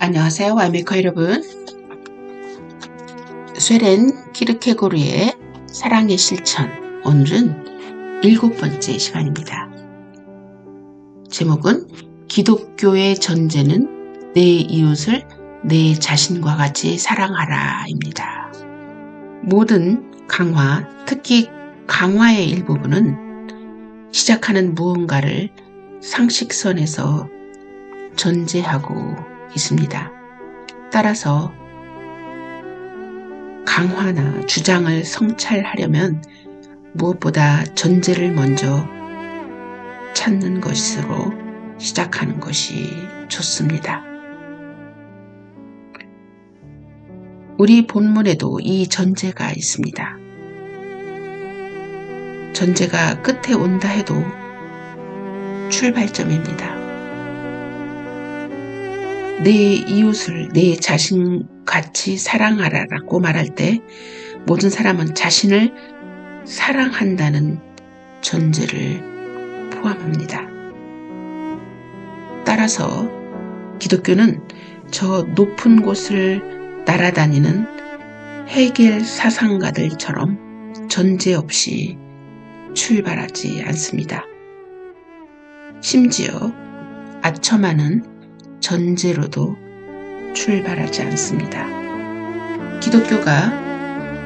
안녕하세요, 와이메이커 여러분. 스웨덴 키르케고르의 사랑의 실천, 오늘은 7번째 시간입니다. 제목은 기독교의 전제는 내 이웃을 내 자신과 같이 사랑하라 입니다. 모든 강화, 특히 강화의 일부분은 시작하는 무언가를 상식선에서 전제하고 있습니다. 따라서 강화나 주장을 성찰하려면 무엇보다 전제를 먼저 찾는 것으로 시작하는 것이 좋습니다. 우리 본문에도 이 전제가 있습니다. 전제가 끝에 온다 해도 출발점입니다. 내 이웃을 내 자신같이 사랑하라라고 말할 때 모든 사람은 자신을 사랑한다는 전제를 포함합니다. 따라서 기독교는 저 높은 곳을 날아다니는 헤겔 사상가들처럼 전제 없이 출발하지 않습니다. 심지어 아첨하는 전제로도 출발하지 않습니다. 기독교가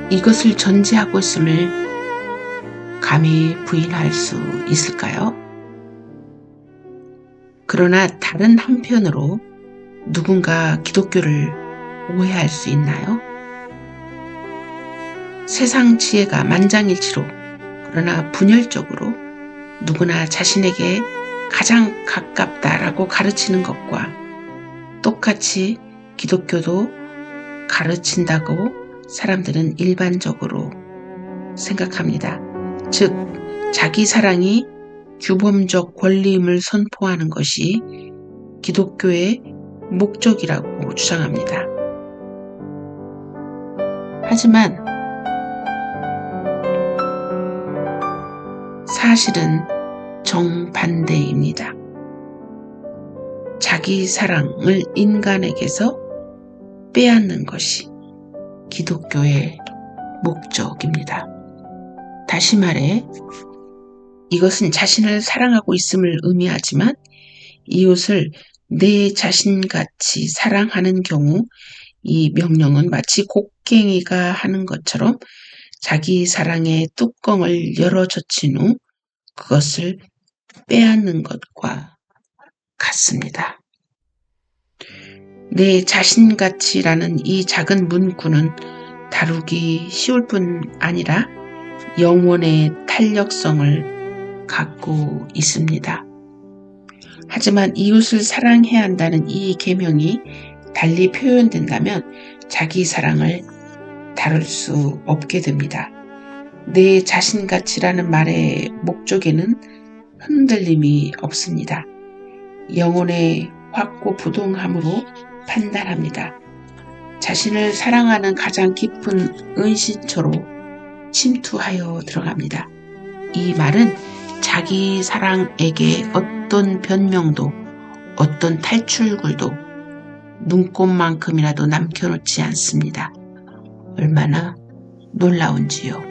이것을 전제하고 있음을 감히 부인할 수 있을까요? 그러나 다른 한편으로 누군가 기독교를 오해할 수 있나요? 세상 지혜가 만장일치로 그러나 분열적으로 누구나 자신에게 가장 가깝다라고 가르치는 것과 똑같이 기독교도 가르친다고 사람들은 일반적으로 생각합니다. 즉, 자기 사랑이 규범적 권리임을 선포하는 것이 기독교의 목적이라고 주장합니다. 하지만 사실은 정반대입니다. 자기 사랑을 인간에게서 빼앗는 것이 기독교의 목적입니다. 다시 말해, 이것은 자신을 사랑하고 있음을 의미하지만 이웃을 내 자신같이 사랑하는 경우 이 명령은 마치 곡괭이가 하는 것처럼 자기 사랑의 뚜껑을 열어젖힌 후 그것을 빼앗는 것과 같습니다. 내 자신같이라는 이 작은 문구는 다루기 쉬울 뿐 아니라 영혼의 탄력성을 갖고 있습니다. 하지만 이웃을 사랑해야 한다는 이 계명이 달리 표현된다면 자기 사랑을 다룰 수 없게 됩니다. 내 자신같이라는 말의 목적에는 흔들림이 없습니다. 영혼의 확고부동함으로 판단합니다. 자신을 사랑하는 가장 깊은 은신처로 침투하여 들어갑니다. 이 말은 자기 사랑에게 어떤 변명도 어떤 탈출구도 눈꼽만큼이라도 남겨놓지 않습니다. 얼마나 놀라운지요.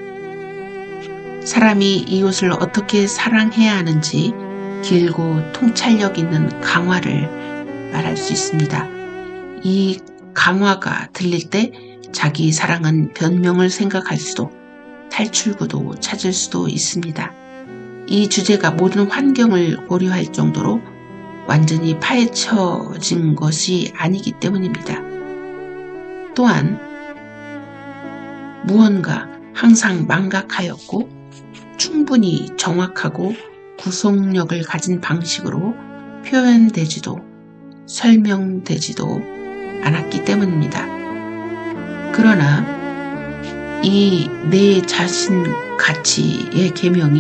사람이 이웃을 어떻게 사랑해야 하는지 길고 통찰력 있는 강화를 말할 수 있습니다. 이 강화가 들릴 때 자기 사랑은 변명을 생각할 수도 탈출구도 찾을 수도 있습니다. 이 주제가 모든 환경을 고려할 정도로 완전히 파헤쳐진 것이 아니기 때문입니다. 또한 무언가 항상 망각하였고 충분히 정확하고 구속력을 가진 방식으로 표현되지도 설명되지도 않았기 때문입니다. 그러나 이 내 자신 가치의 계명,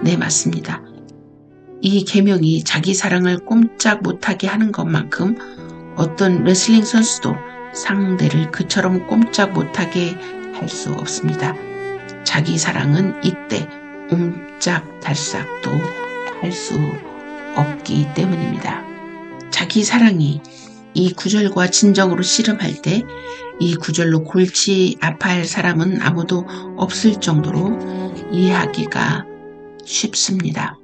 네, 맞습니다. 이 계명이 자기 사랑을 꼼짝 못하게 하는 것만큼 어떤 레슬링 선수도 상대를 그처럼 꼼짝 못하게 할 수 없습니다. 자기 사랑은 이때 옴짝달싹도 할 수 없기 때문입니다. 자기 사랑이 이 구절과 진정으로 씨름할 때 이 구절로 골치 아파할 사람은 아무도 없을 정도로 이해하기가 쉽습니다.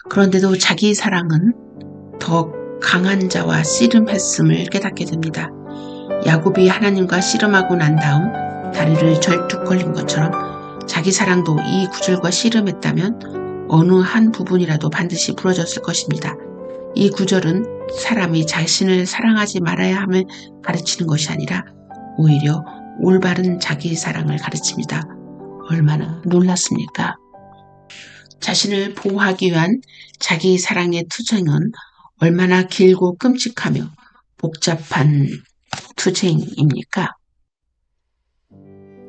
그런데도 자기 사랑은 더 강한 자와 씨름했음을 깨닫게 됩니다. 야곱이 하나님과 씨름하고 난 다음 다리를 절뚝 걸린 것처럼 자기 사랑도 이 구절과 씨름했다면 어느 한 부분이라도 반드시 부러졌을 것입니다. 이 구절은 사람이 자신을 사랑하지 말아야 함을 가르치는 것이 아니라 오히려 올바른 자기 사랑을 가르칩니다. 얼마나 놀랐습니까? 자신을 보호하기 위한 자기 사랑의 투쟁은 얼마나 길고 끔찍하며 복잡한 투쟁입니까?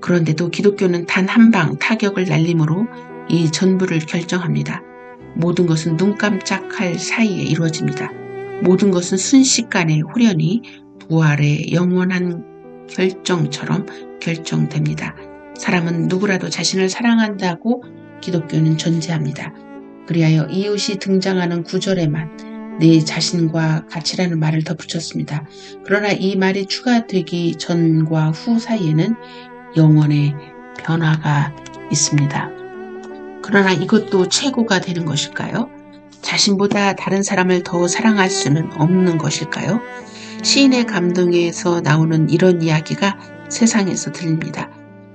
그런데도 기독교는 단 한 방 타격을 날림으로 이 전부를 결정합니다. 모든 것은 눈 깜짝할 사이에 이루어집니다. 모든 것은 순식간에 후련히 부활의 영원한 결정처럼 결정됩니다. 사람은 누구라도 자신을 사랑한다고 기독교는 전제합니다. 그리하여 이웃이 등장하는 구절에만 내 자신과 같이라는 말을 덧붙였습니다. 그러나 이 말이 추가되기 전과 후 사이에는 영혼의 변화가 있습니다. 그러나 이것도 최고가 되는 것일까요? 자신보다 다른 사람을 더 사랑할 수는 없는 것일까요? 시인의 감동에서 나오는 이런 이야기가 세상에서 들립니다.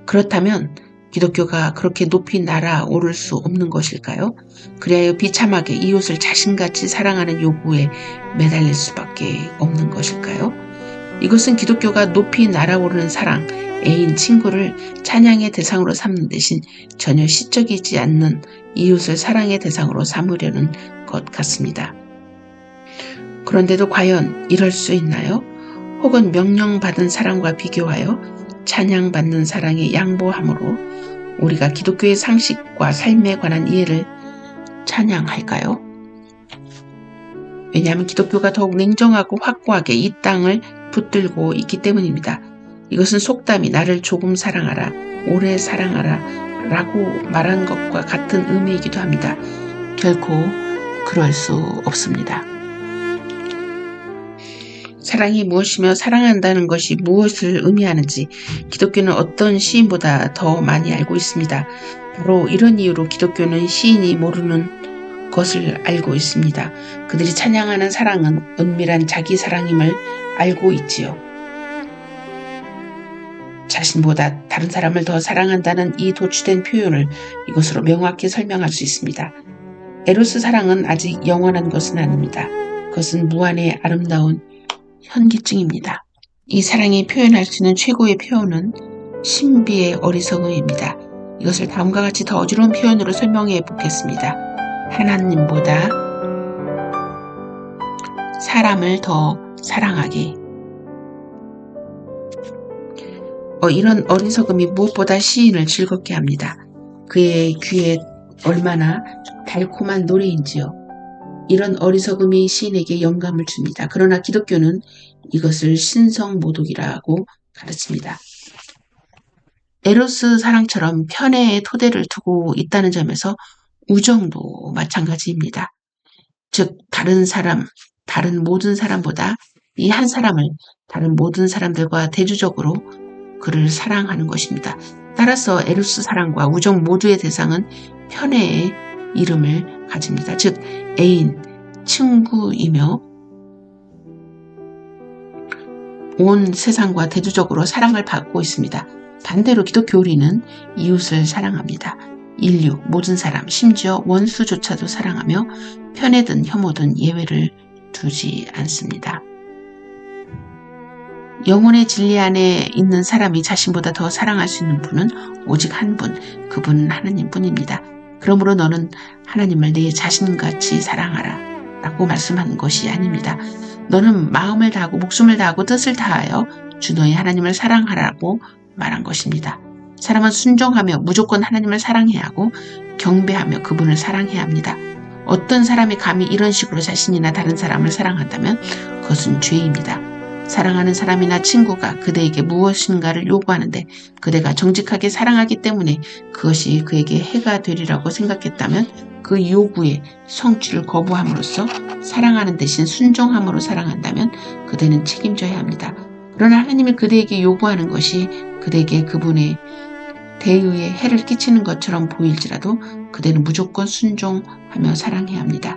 그렇다면 기독교가 그렇게 높이 날아오를 수 없는 것일까요? 그리하여 비참하게 이웃을 자신같이 사랑하는 요구에 매달릴 수밖에 없는 것일까요? 이것은 기독교가 높이 날아오르는 사랑, 애인, 친구를 찬양의 대상으로 삼는 대신 전혀 시적이지 않는 이웃을 사랑의 대상으로 삼으려는 것 같습니다. 그런데도 과연 이럴 수 있나요? 혹은 명령받은 사랑과 비교하여 찬양받는 사랑의 양보함으로 우리가 기독교의 상식과 삶에 관한 이해를 찬양할까요? 왜냐하면 기독교가 더욱 냉정하고 확고하게 이 땅을 붙들고 있기 때문입니다. 이것은 속담이 나를 조금 사랑하라, 오래 사랑하라 라고 말한 것과 같은 의미이기도 합니다. 결코 그럴 수 없습니다. 사랑이 무엇이며 사랑한다는 것이 무엇을 의미하는지 기독교는 어떤 시인보다 더 많이 알고 있습니다. 바로 이런 이유로 기독교는 시인이 모르는 것을 알고 있습니다. 그들이 찬양하는 사랑은 은밀한 자기 사랑임을 알고 있지요. 자신보다 다른 사람을 더 사랑한다는 이 도취된 표현을 이것으로 명확히 설명할 수 있습니다. 에로스 사랑은 아직 영원한 것은 아닙니다. 그것은 무한의 아름다운 현기증입니다. 이 사랑이 표현할 수 있는 최고의 표현은 신비의 어리석음입니다. 이것을 다음과 같이 더 어지러운 표현으로 설명해 보겠습니다. 하나님보다 사람을 더 사랑하기. 이런 어리석음이 무엇보다 시인을 즐겁게 합니다. 그의 귀에 얼마나 달콤한 노래인지요. 이런 어리석음이 시인에게 영감을 줍니다. 그러나 기독교는 이것을 신성모독이라고 가르칩니다. 에로스 사랑처럼 편애의 토대를 두고 있다는 점에서 우정도 마찬가지입니다. 즉 다른 사람, 다른 모든 사람보다 이 한 사람을 다른 모든 사람들과 대조적으로 그를 사랑하는 것입니다. 따라서 에로스 사랑과 우정 모두의 대상은 편애의 이름을 가집니다. 즉 애인, 친구이며 온 세상과 대조적으로 사랑을 받고 있습니다. 반대로 기독교리는 이웃을 사랑합니다. 인류, 모든 사람, 심지어 원수조차도 사랑하며 편애든 혐오든 예외를 두지 않습니다. 영혼의 진리 안에 있는 사람이 자신보다 더 사랑할 수 있는 분은 오직 한 분, 그분은 하나님뿐입니다. 그러므로 너는 하나님을 내 자신같이 사랑하라 라고 말씀하는 것이 아닙니다. 너는 마음을 다하고 목숨을 다하고 뜻을 다하여 주 너의 하나님을 사랑하라고 말한 것입니다. 사람은 순종하며 무조건 하나님을 사랑해야 하고 경배하며 그분을 사랑해야 합니다. 어떤 사람이 감히 이런 식으로 자신이나 다른 사람을 사랑한다면 그것은 죄입니다. 사랑하는 사람이나 친구가 그대에게 무엇인가를 요구하는데 그대가 정직하게 사랑하기 때문에 그것이 그에게 해가 되리라고 생각했다면 그 요구에 성취를 거부함으로써 사랑하는 대신 순종함으로 사랑한다면 그대는 책임져야 합니다. 그러나 하나님이 그대에게 요구하는 것이 그대에게 그분의 대의에 해를 끼치는 것처럼 보일지라도 그대는 무조건 순종하며 사랑해야 합니다.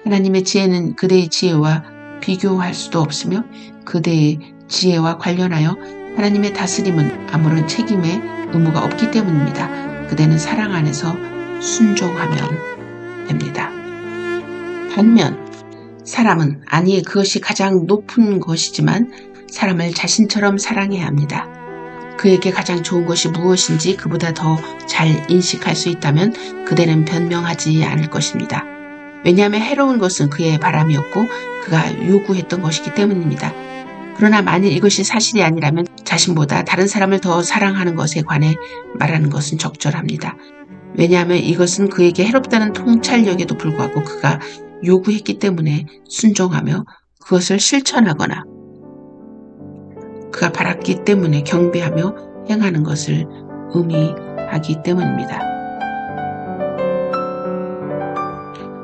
하나님의 지혜는 그대의 지혜와 비교할 수도 없으며 그대의 지혜와 관련하여 하나님의 다스림은 아무런 책임의 의무가 없기 때문입니다. 그대는 사랑 안에서 순종하면 됩니다. 반면 사람은 아니 그것이 가장 높은 것이지만 사람을 자신처럼 사랑해야 합니다. 그에게 가장 좋은 것이 무엇인지 그보다 더 잘 인식할 수 있다면 그대는 변명하지 않을 것입니다. 왜냐하면 해로운 것은 그의 바람이었고 그가 요구했던 것이기 때문입니다. 그러나 만일 이것이 사실이 아니라면 자신보다 다른 사람을 더 사랑하는 것에 관해 말하는 것은 적절합니다. 왜냐하면 이것은 그에게 해롭다는 통찰력에도 불구하고 그가 요구했기 때문에 순종하며 그것을 실천하거나 그가 바랐기 때문에 경배하며 행하는 것을 의미하기 때문입니다.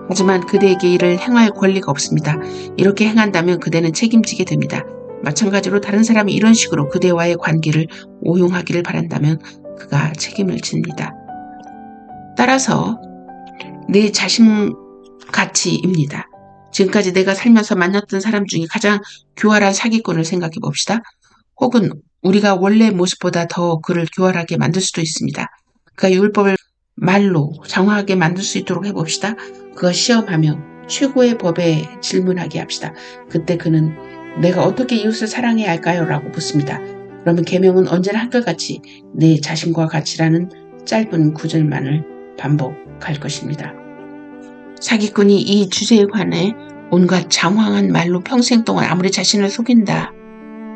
하지만 그대에게 이를 행할 권리가 없습니다. 이렇게 행한다면 그대는 책임지게 됩니다. 마찬가지로 다른 사람이 이런 식으로 그대와의 관계를 오용하기를 바란다면 그가 책임을 집니다. 따라서 내 자신 가치입니다. 지금까지 내가 살면서 만났던 사람 중에 가장 교활한 사기꾼을 생각해 봅시다. 혹은 우리가 원래 모습보다 더 그를 교활하게 만들 수도 있습니다. 그가 율법을 말로 장황하게 만들 수 있도록 해봅시다. 그가 시험하며 최고의 법에 질문하게 합시다. 그때 그는 내가 어떻게 이웃을 사랑해야 할까요? 라고 묻습니다. 그러면 계명은 언제나 한결같이 내 자신과 같이라는 짧은 구절만을 반복할 것입니다. 사기꾼이 이 주제에 관해 온갖 장황한 말로 평생 동안 아무리 자신을 속인다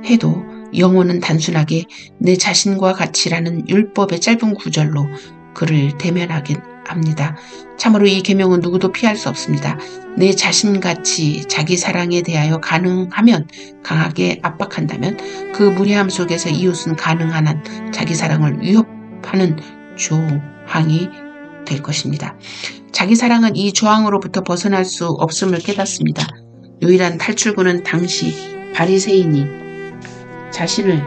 해도 영혼은 단순하게 내 자신과 같이라는 율법의 짧은 구절로 그를 대면하게 합니다. 참으로 이 계명은 누구도 피할 수 없습니다. 내 자신같이 자기 사랑에 대하여 가능하면 강하게 압박한다면 그 무례함 속에서 이웃은 가능한 한 자기 사랑을 위협하는 조항이 될 것입니다. 자기 사랑은 이 조항으로부터 벗어날 수 없음을 깨닫습니다. 유일한 탈출구는 당시 바리새인이 자신을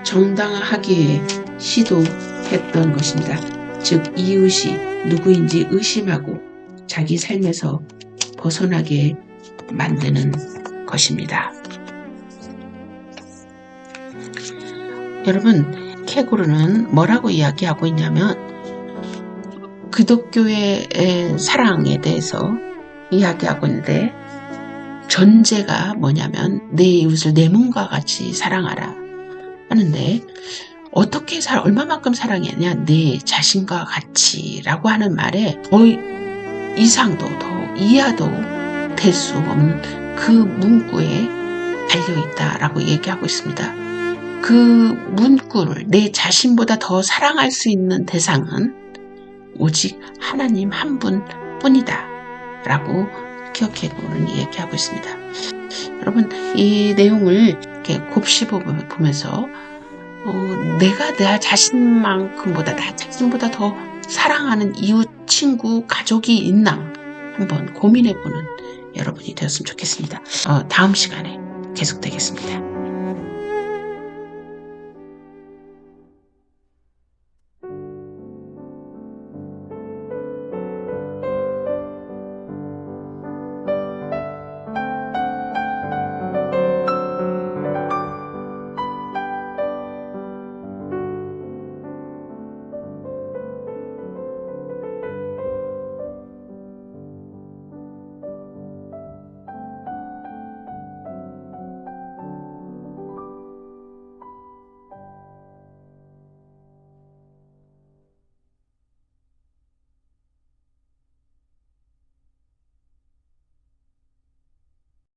정당화하기 위해 시도했던 것입니다. 즉 이웃이 누구인지 의심하고 자기 삶에서 벗어나게 만드는 것입니다. 여러분, 케고르는 뭐라고 이야기하고 있냐면 기독교의 사랑에 대해서 이야기하고 있는데 전제가 뭐냐면 내 이웃을 내 몸과 같이 사랑하라 하는데 어떻게 얼마만큼 사랑했냐? 내 자신과 같이라고 하는 말에 이상도 더 이하도 될 수 없는 그 문구에 달려있다라고 얘기하고 있습니다. 그 문구를 내 자신보다 더 사랑할 수 있는 대상은 오직 하나님 한 분뿐이다 라고 키어케고르는 얘기하고 있습니다. 여러분, 이 내용을 이렇게 곱씹어 보면서 내가 내 자신만큼보다 나 자신보다 더 사랑하는 이웃, 친구, 가족이 있나 한번 고민해보는 여러분이 되었으면 좋겠습니다. 다음 시간에 계속되겠습니다.